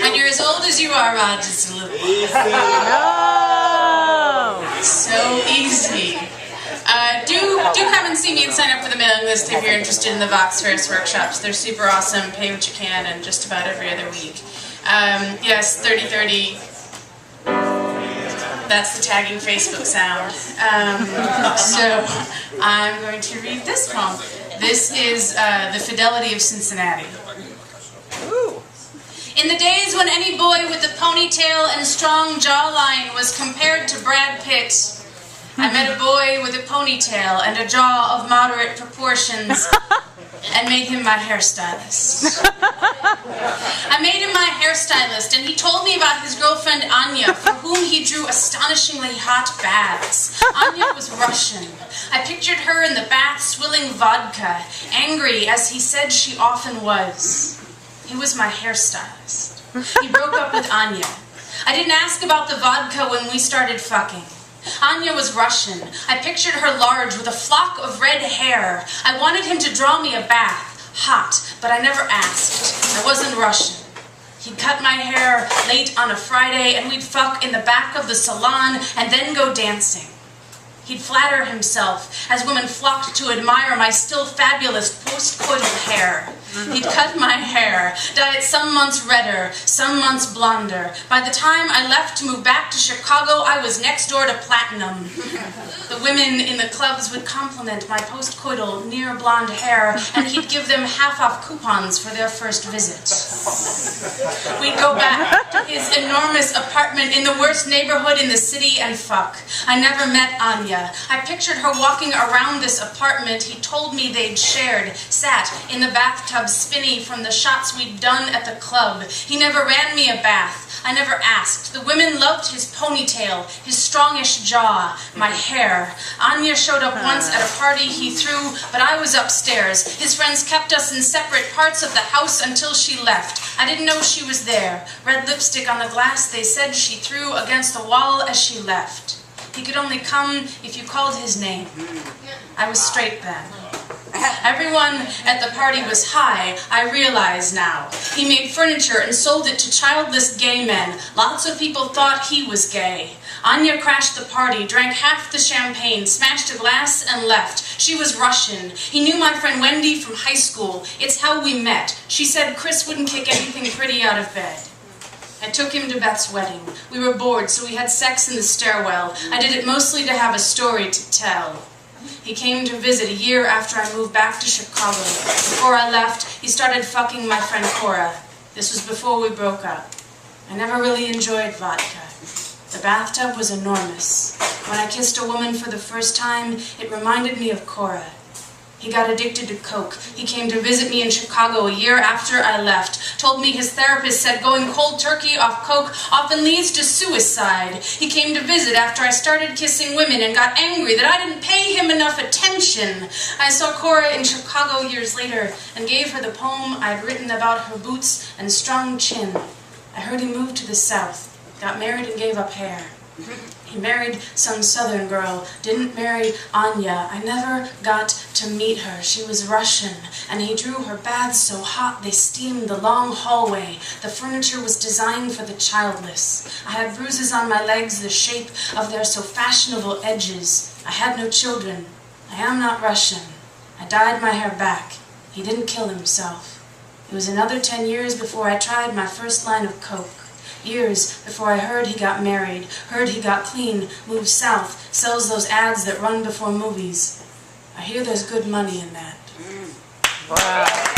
When you're as old as you are, Rod, just a little. No! So easy. Do come and see me and sign up for the mailing list if you're interested in the Vox Ferris workshops. They're super awesome, pay what you can, and just about every other week. Yes, 3030. That's the tagging Facebook sound. So I'm going to read this poem. This is The Fidelity of Cincinnati. Ooh. In the days when any boy with a ponytail and strong jawline was compared to Brad Pitt, I met a boy with a ponytail and a jaw of moderate proportions and made him my hairstylist. I made him my hairstylist, and he told me about his girlfriend Anya, for whom he drew astonishingly hot baths. Anya was Russian. I pictured her in the bath swilling vodka, angry as he said she often was. He was my hairstylist. He broke up with Anya. I didn't ask about the vodka when we started fucking. Anya was Russian. I pictured her large with a flock of red hair. I wanted him to draw me a bath, hot, but I never asked. I wasn't Russian. He'd cut my hair late on a Friday, and we'd fuck in the back of the salon and then go dancing. He'd flatter himself as women flocked to admire my still fabulous post-coital hair. He'd cut my hair, dye it some months redder, some months blonder. By the time I left to move back to Chicago, I was next door to platinum. The women in the clubs would compliment my post-coital near blonde hair, and he'd give them half-off coupons for their first visit. We'd go back to his enormous apartment in the worst neighborhood in the city and fuck. I never met Anya. I pictured her walking around this apartment he told me they'd shared, sat in the bathtub spinny from the shots we'd done at the club. He never ran me a bath. I never asked. The women loved his ponytail, his strongish jaw, my hair. Anya showed up once at a party he threw, but I was upstairs. His friends kept us in separate parts of the house until she left. I didn't know she was there. Red lipstick on the glass they said she threw against the wall as she left. He could only come if you called his name. I was straight then. Everyone at the party was high, I realize now. He made furniture and sold it to childless gay men. Lots of people thought he was gay. Anya crashed the party, drank half the champagne, smashed a glass, and left. She was Russian. He knew my friend Wendy from high school. It's how we met. She said Chris wouldn't kick anything pretty out of bed. I took him to Beth's wedding. We were bored, so we had sex in the stairwell. I did it mostly to have a story to tell. He came to visit a year after I moved back to Chicago. Before I left, he started fucking my friend Cora. This was before we broke up. I never really enjoyed vodka. The bathtub was enormous. When I kissed a woman for the first time, it reminded me of Cora. He got addicted to coke. He came to visit me in Chicago a year after I left. Told me his therapist said going cold turkey off coke often leads to suicide. He came to visit after I started kissing women and got angry that I didn't pay him enough attention. I saw Cora in Chicago years later and gave her the poem I'd written about her boots and strong chin. I heard he moved to the South, got married and gave up hair. He married some southern girl, didn't marry Anya. I never got to meet her. She was Russian, and he drew her baths so hot they steamed the long hallway. The furniture was designed for the childless. I had bruises on my legs the shape of their so fashionable edges. I had no children. I am not Russian. I dyed my hair back. He didn't kill himself. It was another 10 years before I tried my first line of coke. Years before I heard he got married, heard he got clean, moved south, sells those ads that run before movies. I hear there's good money in that. Wow.